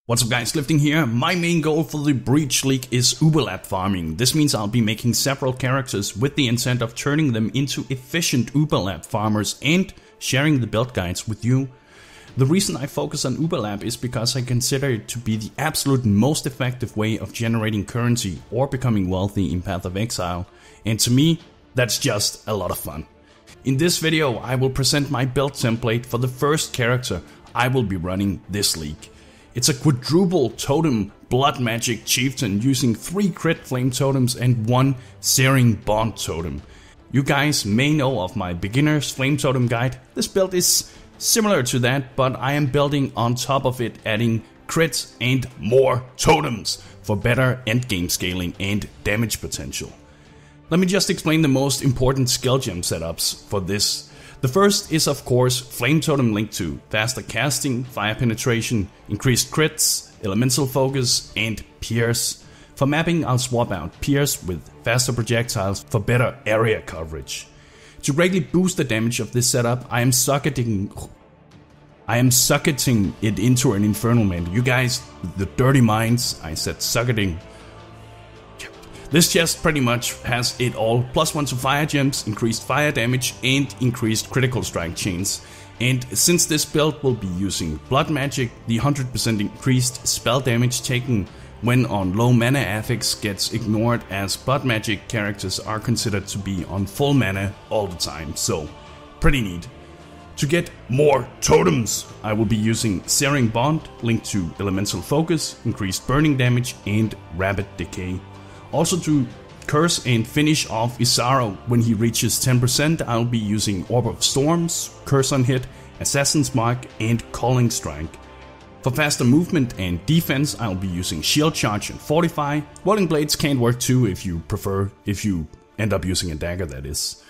What's up guys, Lifting here. My main goal for the Breach League is Uberlap farming. This means I'll be making several characters with the intent of turning them into efficient Uberlap farmers and sharing the build guides with you. The reason I focus on Uberlap is because I consider it to be the absolute most effective way of generating currency or becoming wealthy in Path of Exile. And to me, that's just a lot of fun. In this video, I will present my build template for the first character I will be running this league. It's a quadruple totem blood magic chieftain using 3 crit flame totems and 1 searing bond totem. You guys may know of my beginner's flame totem guide. This build is similar to that, but I am building on top of it, adding crits and more totems for better endgame scaling and damage potential. Let me just explain the most important skill gem setups for this. The first is of course Flame Totem linked to faster casting, fire penetration, increased crits, elemental focus and pierce. For mapping I'll swap out pierce with faster projectiles for better area coverage. To greatly boost the damage of this setup I am socketing it into an Infernal Mantle. You guys, the dirty minds, I said socketing. This chest pretty much has it all, +1 to fire gems, increased fire damage and increased critical strike chains. And since this build will be using blood magic, the 100% increased spell damage taken when on low mana affix gets ignored, as blood magic characters are considered to be on full mana all the time, so pretty neat. To get more totems, I will be using Searing Bond linked to elemental focus, increased burning damage and rapid decay. Also to curse and finish off Isaro when he reaches 10%, I'll be using Orb of Storms, Curse on Hit, Assassin's Mark and Culling Strike. For faster movement and defense, I'll be using Shield Charge and Fortify. Rolling Blades can work too if you end up using a dagger, that is.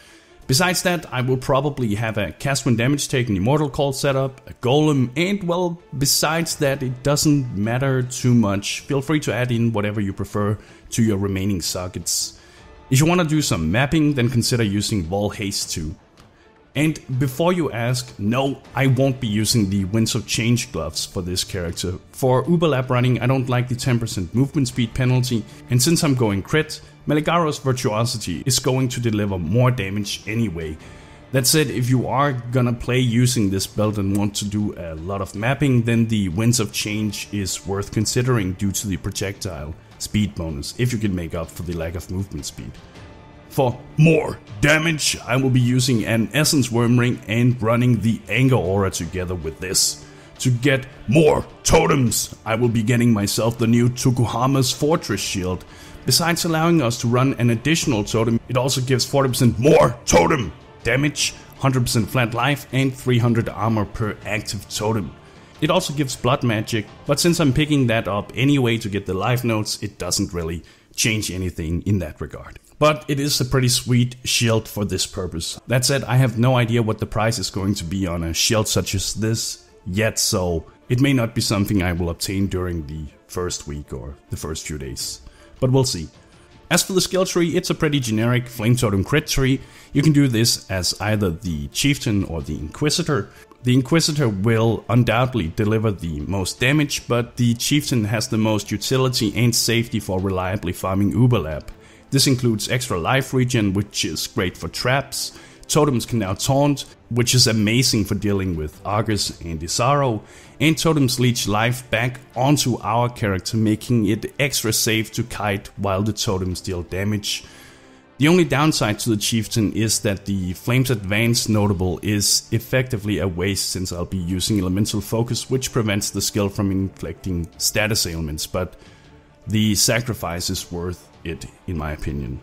Besides that, I will probably have a cast when damage taken Immortal Call setup, a Golem, and well, besides that it doesn't matter too much. Feel free to add in whatever you prefer to your remaining sockets. If you want to do some mapping, then consider using Wall Haste too. And before you ask, no, I won't be using the Winds of Change gloves for this character. For Uberlap running, I don't like the 10% movement speed penalty, and since I'm going crit, Maligaro's Virtuosity is going to deliver more damage anyway. That said, if you are gonna play using this build and want to do a lot of mapping, then the Winds of Change is worth considering due to the projectile speed bonus, if you can make up for the lack of movement speed. For more damage, I will be using an Essence Worm Ring and running the Anger Aura together with this. To get more totems, I will be getting myself the new Tukohama's Fortress Shield. Besides allowing us to run an additional totem, it also gives 40% more totem damage, 100% flat life and 300 armor per active totem. It also gives blood magic, but since I'm picking that up anyway to get the life notes, it doesn't really change anything in that regard. But it is a pretty sweet shield for this purpose. That said, I have no idea what the price is going to be on a shield such as this yet, so it may not be something I will obtain during the first week or the first few days. But we'll see. As for the skill tree, it's a pretty generic Flame Totem crit tree. You can do this as either the Chieftain or the Inquisitor. The Inquisitor will undoubtedly deliver the most damage, but the Chieftain has the most utility and safety for reliably farming Uberlap. This includes extra life regen, which is great for traps. Totems can now taunt, which is amazing for dealing with Argus and Isaro, and totems leech life back onto our character, making it extra safe to kite while the totems deal damage. The only downside to the Chieftain is that the Flame's Advance notable is effectively a waste, since I'll be using Elemental Focus, which prevents the skill from inflicting status ailments, but the sacrifice is worth it in my opinion.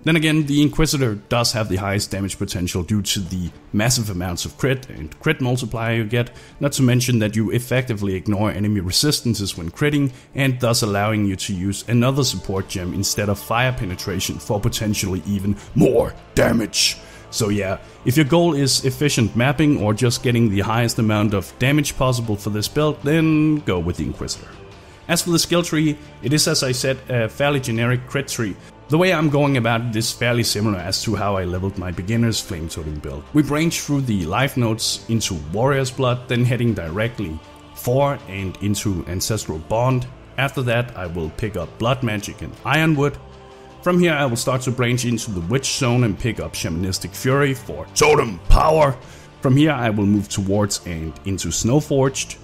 Then again, the Inquisitor does have the highest damage potential due to the massive amounts of crit and crit multiplier you get, not to mention that you effectively ignore enemy resistances when critting, and thus allowing you to use another support gem instead of fire penetration for potentially even more damage. So yeah, if your goal is efficient mapping or just getting the highest amount of damage possible for this build, then go with the Inquisitor. As for the skill tree, it is, as I said, a fairly generic crit tree. The way I'm going about it is fairly similar as to how I leveled my beginner's Flame Totem build. We branch through the life notes into Warrior's Blood, then heading directly 4 and into Ancestral Bond. After that I will pick up Blood Magic and Ironwood. From here I will start to branch into the Witch Zone and pick up Shamanistic Fury for Totem power. From here I will move towards and into Snowforged,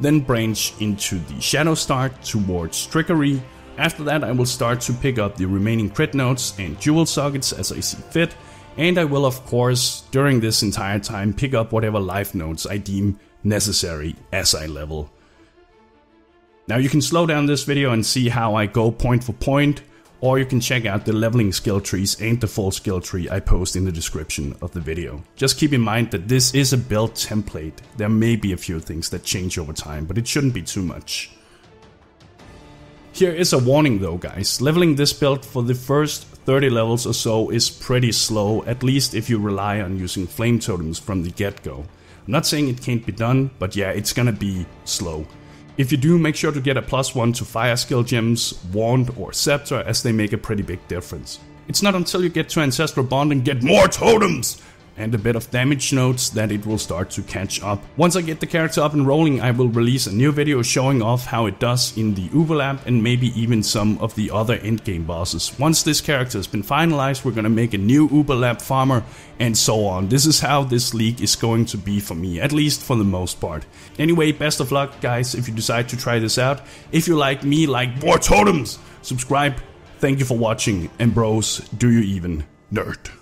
then branch into the Shadow Start towards Trickery. After that I will start to pick up the remaining crit nodes and jewel sockets as I see fit, and I will of course during this entire time pick up whatever life nodes I deem necessary as I level. Now you can slow down this video and see how I go point for point, or you can check out the leveling skill trees and the full skill tree I post in the description of the video. Just keep in mind that this is a build template. There may be a few things that change over time, but it shouldn't be too much. Here is a warning though guys, leveling this build for the first 30 levels or so is pretty slow, at least if you rely on using flame totems from the get-go. I'm not saying it can't be done, but yeah, it's gonna be slow. If you do, make sure to get a +1 to fire skill gems, Wand or Scepter, as they make a pretty big difference. It's not until you get to Ancestral Bond and get more totems and a bit of damage nodes that it will start to catch up. Once I get the character up and rolling, I will release a new video showing off how it does in the Uber Lab and maybe even some of the other endgame bosses. Once this character has been finalized, we're gonna make a new Uber Lab farmer and so on. This is how this league is going to be for me, at least for the most part. Anyway, best of luck guys if you decide to try this out. If you like me, like more totems, subscribe. Thank you for watching, and bros, do you even nerd?